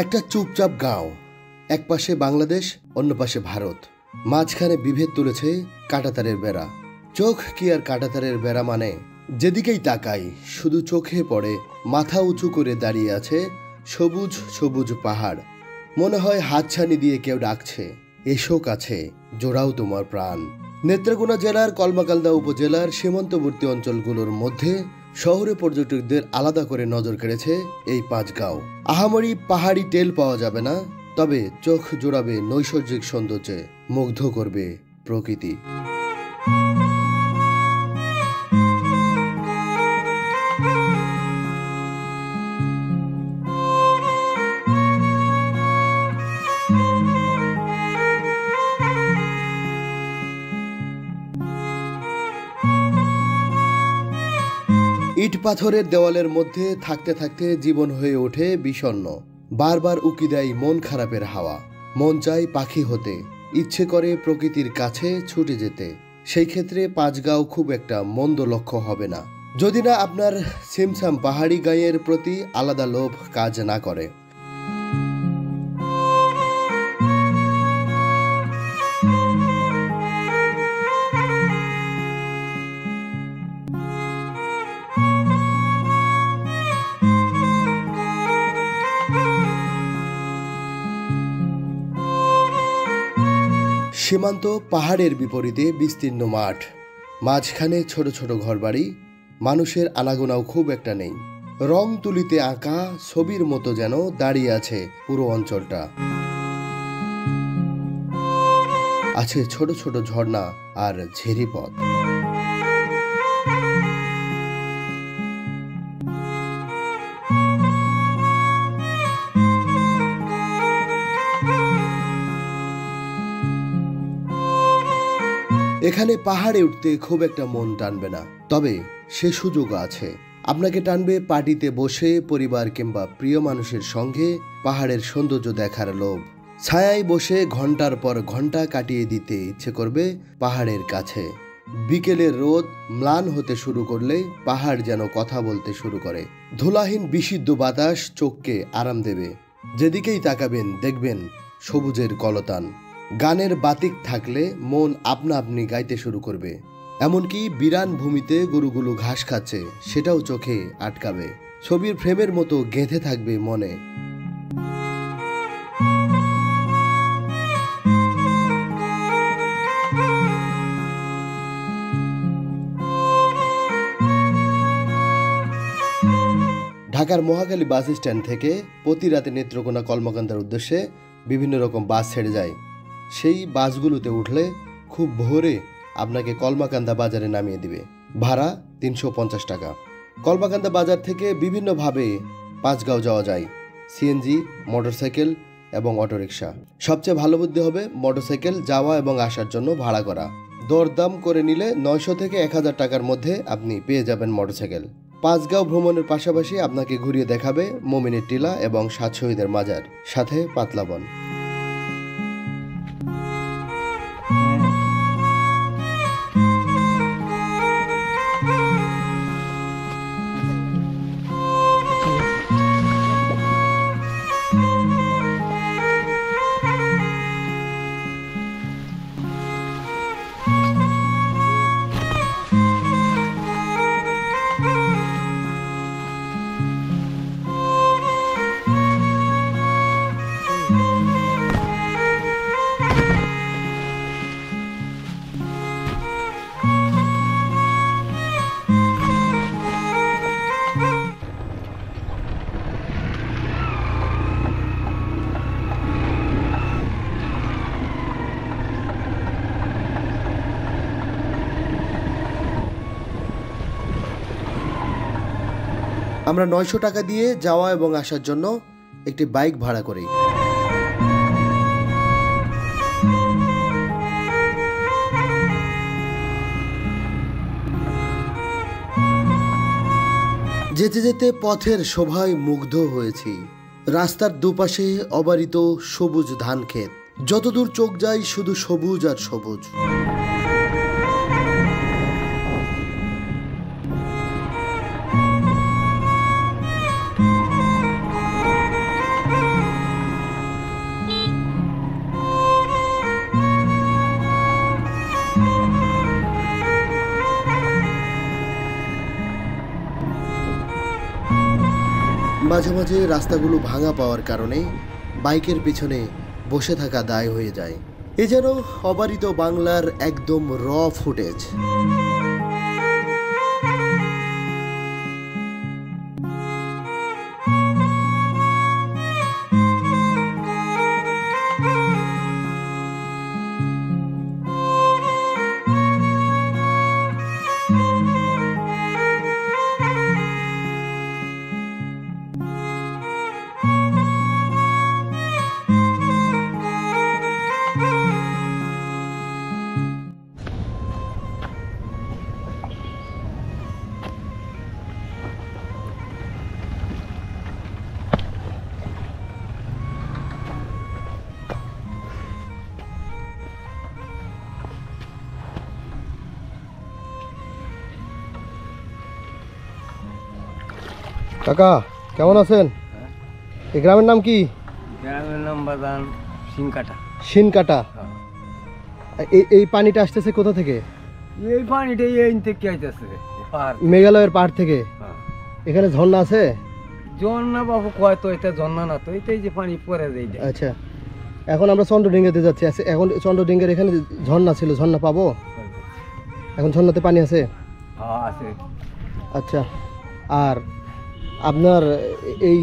একটা চুপচাপ গাঁও, এক পাশে বাংলাদেশ, অন্য পাশে ভারত, মাঝখানে বিভেদ তুলেছে কাঁটাতারের বেড়া। চোখ কি আর কাঁটাতারের বেড়া মানে? যেদিকেই তাকাই শুধু চোখে পড়ে মাথা উঁচু করে দাঁড়িয়ে আছে সবুজ সবুজ পাহাড়। মনে হয় হাতছানি দিয়ে কেউ ডাকছে, এসো কাছে, জোড়াও তোমার প্রাণ। নেত্রকোনা জেলার কলমাকান্দা উপজেলার সীমান্তবর্তী অঞ্চলগুলোর মধ্যে শহরে পর্যটকদের আলাদা করে নজর কেড়েছে এই পাঁচগাঁও। আহামরি পাহাড়ি টেল পাওয়া যাবে না, তবে চোখ জোড়াবে নৈসর্গিক সৌন্দর্যে, মুগ্ধ করবে প্রকৃতি। ইট পাথরের দেওয়ালের মধ্যে থাকতে থাকতে জীবন হয়ে ওঠে বিষণ্ণ। বারবার উকি দেয় মন খারাপের হাওয়া। মন চায় পাখি হতে, ইচ্ছে করে প্রকৃতির কাছে ছুটে যেতে। সেই ক্ষেত্রে পাঁচগাঁও খুব একটা মন্দ লক্ষ্য হবে না, যদি না আপনার ছিমছাম পাহাড়ি গাঁয়ের প্রতি আলাদা লোভ কাজ না করে। সীমান্ত পাহাড়ের বিপরীতে বিস্তীর্ণ মাঠ, মাঝখানে ছোট ছোট ঘরবাড়ি, মানুষের আনাগোনাও খুব একটা নেই। রং তুলিতে আঁকা ছবির মতো যেন দাঁড়িয়ে আছে পুরো অঞ্চলটা। আছে ছোট ছোট ঝর্ণা আর ঝিরিপথ। এখানে পাহাড়ে উঠতে খুব একটা মন টানবে না, তবে সে সুযোগ আছে। আপনাকে টানবে পার্টিতে বসে পরিবার কিংবা প্রিয় মানুষের সঙ্গে পাহাড়ের সৌন্দর্য দেখার লোভ। ছায়ায় বসে ঘন্টার পর ঘন্টা কাটিয়ে দিতে ইচ্ছে করবে পাহাড়ের কাছে। বিকেলের রোদ ম্লান হতে শুরু করলে পাহাড় যেন কথা বলতে শুরু করে। ধুলাহীন বিশুদ্ধ বাতাস চোখকে আরাম দেবে। যেদিকেই তাকাবেন দেখবেন সবুজের কলতান। গানের বাতিক থাকলে মন আপনা আপনি গাইতে শুরু করবে। এমনকি বিরান ভূমিতে গরুগুলো ঘাস খাচ্ছে, সেটাও চোখে আটকাবে। ছবির ফ্রেমের মতো গেঁথে থাকবে মনে। ঢাকার মহাখালী বাস স্ট্যান্ড থেকে প্রতি রাতে নেত্রকোনা কলমাকান্দার উদ্দেশ্যে বিভিন্ন রকম বাস ছেড়ে যায়। সেই বাসগুলোতে উঠলে খুব ভোরে আপনাকে কলমাকান্দা বাজারে নামিয়ে দিবে। ভাড়া ৩৫০ টাকা। কলমাকান্দা বাজার থেকে বিভিন্নভাবে পাঁচগাঁও যাওয়া যায়, সিএনজি, মোটরসাইকেল এবং অটোরিকশা। সবচেয়ে ভালো বুদ্ধি হবে মোটরসাইকেল যাওয়া এবং আসার জন্য ভাড়া করা। দরদাম করে নিলে ৯০০ থেকে ১০০০ টাকার মধ্যে আপনি পেয়ে যাবেন মোটরসাইকেল। পাঁচগাঁও ভ্রমণের পাশাপাশি আপনাকে ঘুরিয়ে দেখাবে মোমিনের টিলা এবং সাত শহীদের মাজার, সাথে পাতলাবন। আমরা ৯০০ টাকা দিয়ে যাওয়া এবং আসার জন্য একটি বাইক ভাড়া করি। যেতে যেতে পথের শোভায় মুগ্ধ হয়েছি। রাস্তার দুপাশে অবারিত সবুজ ধান ক্ষেত, যতদূর চোখ যায় শুধু সবুজ আর সবুজ। মাঝে মাঝে রাস্তাগুলো ভাঙা পাওয়ার কারণে বাইকের পিছনে বসে থাকা দায় হয়ে যায়। এ যেন অবারিত বাংলার একদম র ফুটেজ। কাকা কেমন আছেন? এই গ্রামের নাম কি? গ্রামের নাম বাদান সিনকাটা। সিনকাটা। এই পানিটা আসতেছে কোথা থেকে? এই পানিটা এই থেকে আইতেছে মেঘালয়ের পাহাড় থেকে। এখানে ঝর্ণা আছে? ঝর্ণা বাবু কয় তো এটা ঝর্ণা না তো, এটাই যে পানি পড়ে যায়। আচ্ছা, এখন আমরা চন্দ্রডিঙ্গাতে যাচ্ছি। এখন চন্দ্রডিঙ্গার এখানে ঝর্ণা ছিল, ঝর্ণা পাবো? এখন ঝর্ণাতে পানি আছে? আছে। আচ্ছা, আর আপনার এই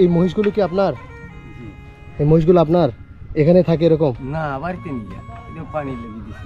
এই মহিষগুলো কি আপনার? এই মহিষগুলো আপনার এখানে থাকে এরকম? না, বাড়িতে নিয়ে পানি লেগে দিছি।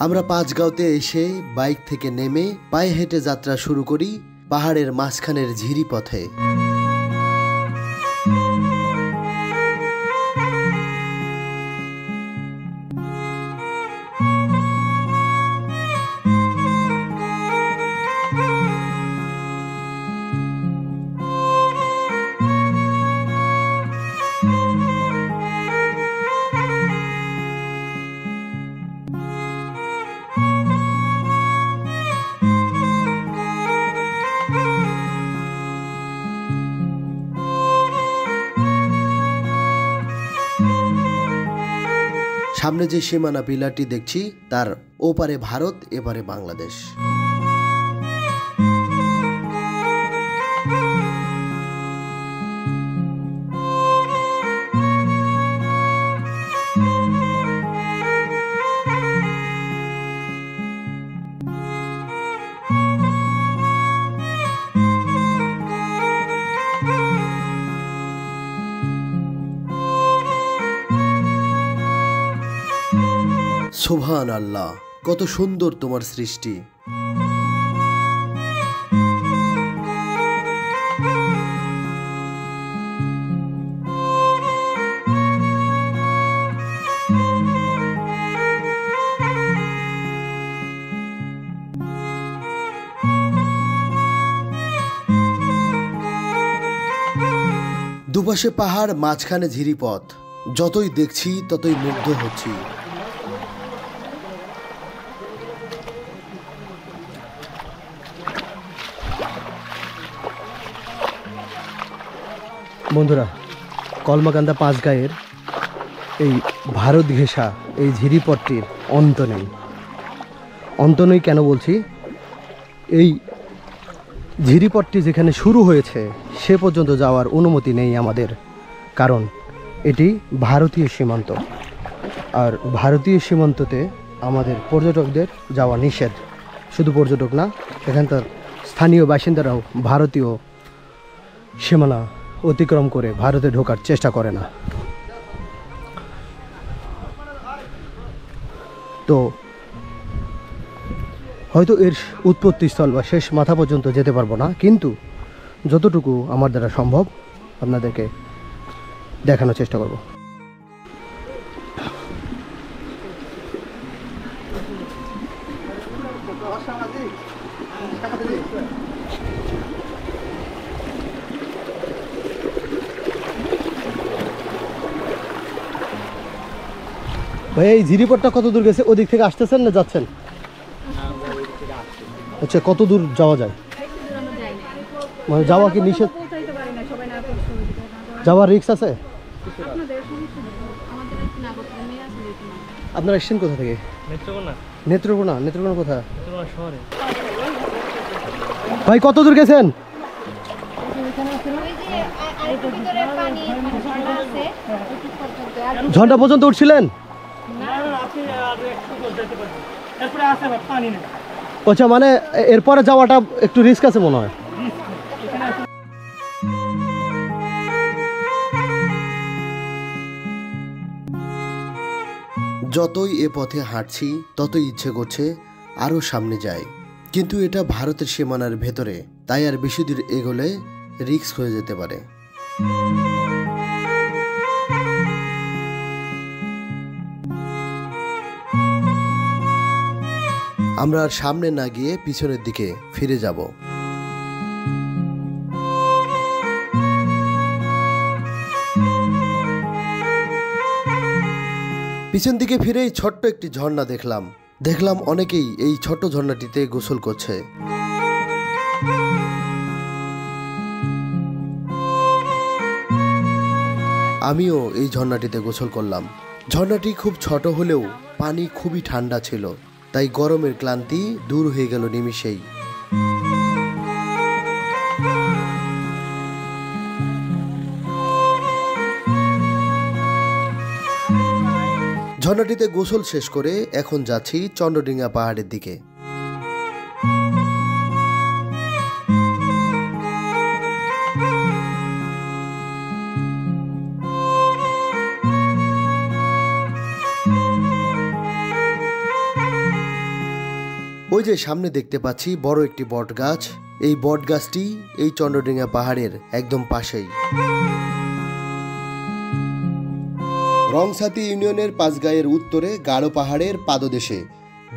আমরা পাঁচগাঁওতে এসে বাইক থেকে নেমে পায়ে হেঁটে যাত্রা শুরু করি পাহাড়ের মাঝখানের ঝিরি পথে। সামনে যে সীমানা পিলারটি দেখছি তার ওপারে ভারত, এপারে বাংলাদেশ। সুবহান আল্লাহ, কত সুন্দর তোমার সৃষ্টি। দুপাশে পাহাড়, মাঝখানে ঝিরিপথ। যতই দেখছি ততই মুগ্ধ হচ্ছি। বন্ধুরা, কলমাকান্দা পাঁচগাঁয়ের এই ভারত ঘেঁষা এই ঝিরিপথটির অন্ত নেই। অন্ত নেই কেন বলছি? এই ঝিরিপথটি যেখানে শুরু হয়েছে সে পর্যন্ত যাওয়ার অনুমতি নেই আমাদের, কারণ এটি ভারতীয় সীমান্ত। আর ভারতীয় সীমান্ততে আমাদের পর্যটকদের যাওয়া নিষেধ। শুধু পর্যটক না, এখানকার স্থানীয় বাসিন্দারাও ভারতীয় সীমানা অতিক্রম করে ভারতে ঢোকার চেষ্টা করে না। তো হয়তো এর উৎপত্তিস্থল বা শেষ মাথা পর্যন্ত যেতে পারবো না, কিন্তু যতটুকু আমার দ্বারা সম্ভব আপনাদেরকে দেখানোর চেষ্টা করব। ভাই এই জিরিপটটা কত দূর গেছে? ওদিক থেকে আসতেছেন না যাচ্ছেন? আচ্ছা, কত দূর যাওয়া যায়? মানে যাওয়া কি নিষেধ? যাওয়ার রিস্ক আছে? আপনারা এসছেন কোথা থেকে? নেত্রকোনা। নেত্রকোনা কোথা? ভাই কত দূর গেছেন? ঝর্ণা পর্যন্ত উঠছিলেন? আচ্ছা, মানে এরপরে যাওয়াটা একটু রিস্ক আছে মনে হয়। যতই এ পথে হাঁটছি ততই ইচ্ছে করছে আরও সামনে যাই, কিন্তু এটা ভারতের সীমানার ভেতরে, তাই আর বেশি দূর এগোলে রিস্ক হয়ে যেতে পারে। আমরা আর সামনে না গিয়ে পিছনের দিকে ফিরে যাব। পিছন দিকে ফিরেই ছোট্ট একটি ঝর্ণা দেখলাম অনেকেই এই ছোট্ট ঝর্ণাটিতে গোসল করছে। আমিও এই ঝর্ণাটিতে গোসল করলাম। ঝর্ণাটি খুব ছোট হলেও পানি খুবই ঠান্ডা ছিল, তাই গরমের ক্লান্তি দূর হয়ে গেল নিমিষেই। ঝর্ণাটিতে গোসল শেষ করে এখন যাচ্ছি চন্দ্রডিঙ্গা পাহাড়ের দিকে। ওই যে সামনে দেখতে পাচ্ছি বড় একটি বট গাছ। এই বট গাছটি এই চন্দ্রডিঙ্গা পাহাড়ের একদম পাশেই। রংসাতি ইউনিয়নের পাঁচগাঁয়ের উত্তরে গাঢ় পাহাড়ের পাদদেশে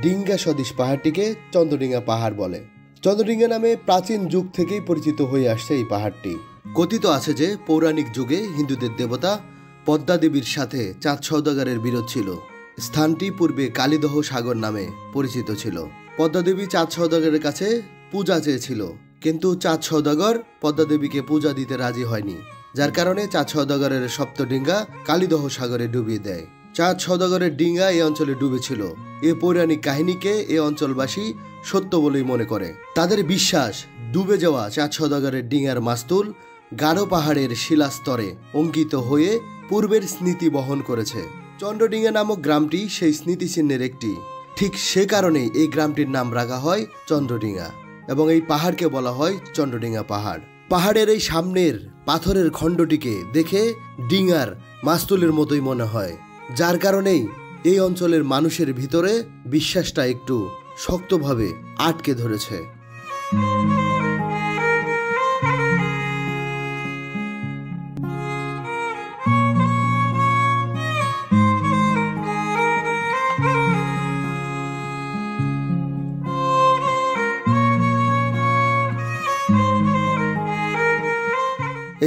ডিঙ্গা সদৃশ পাহাড়টিকে চন্দ্রডিঙ্গা পাহাড় বলে। চন্দ্রডিঙ্গা নামে প্রাচীন যুগ থেকেই পরিচিত হয়ে আসছে এই পাহাড়টি। কথিত আছে যে পৌরাণিক যুগে হিন্দুদের দেবতা পদ্মা দেবীর সাথে চাঁদ সওদাগরের বিরোধ ছিল। স্থানটি পূর্বে কালীদহ সাগর নামে পরিচিত ছিল। পদ্মা দেবী চাঁদ সওদাগরের কাছে পূজা চেয়েছিল, কিন্তু চাঁদ সওদাগর পদ্মা দেবীকে পূজা দিতে রাজি হয়নি, যার কারণে চাঁদ সওদাগরের সপ্তডিঙ্গা কালীদহ সাগরে ডুবিয়ে দেয়। চাঁদ সওদাগরের ডিঙ্গা এই অঞ্চলে ডুবেছিল। এ পৌরাণিক কাহিনীকে এ অঞ্চলবাসী সত্য বলেই মনে করে। তাদের বিশ্বাস, ডুবে যাওয়া চাঁদ সওদাগরের ডিঙ্গার মাস্তুল গাঢ় পাহাড়ের শিলাস্তরে অঙ্কিত হয়ে পূর্বের স্মৃতি বহন করেছে। চন্দ্রডিঙ্গা নামক গ্রামটি সেই স্মৃতিচিহ্নের একটি। ঠিক সে কারণেই এই গ্রামটির নাম রাখা হয় চন্দ্রডিঙ্গা, এবং এই পাহাড়কে বলা হয় চন্দ্রডিঙ্গা পাহাড়। পাহাড়ের এই সামনের পাথরের খণ্ডটিকে দেখে ডিঙ্গার মাস্তুলের মতোই মনে হয়, যার কারণেই এই অঞ্চলের মানুষের ভিতরে বিশ্বাসটা একটু শক্তভাবে আটকে ধরেছে।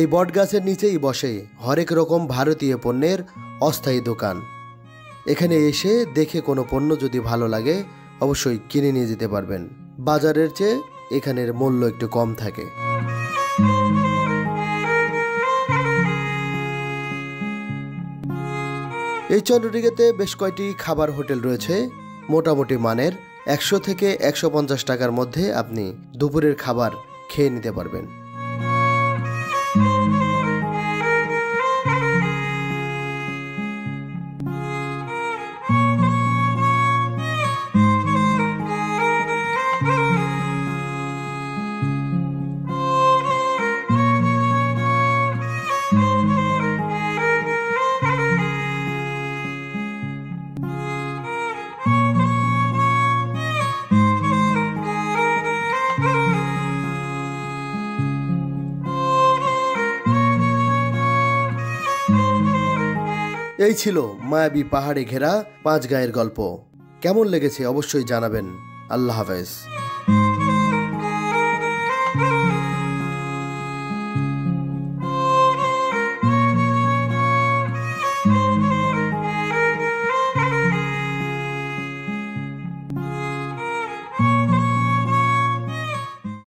এই বটগাছের নিচেই বসে হরেক রকম ভারতীয় পণ্যের অস্থায়ী দোকান। এখানে এসে দেখে কোনো পণ্য যদি ভালো লাগে অবশ্যই কিনে নিয়ে যেতে পারবেন। বাজারের চেয়ে এখানের মূল্য একটু কম থাকে। এই চন্দ্রডিঙ্গাতে বেশ কয়েকটি খাবার হোটেল রয়েছে মোটামুটি মানের। 100 থেকে 150 টাকার মধ্যে আপনি দুপুরের খাবার খেয়ে নিতে পারবেন। এই ছিল মায়াবী পাহাড়ে ঘেরা পাঁচগাঁয়ের গল্প। কেমন লেগেছে অবশ্যই জানাবেন। আল্লাহ হাফেজ।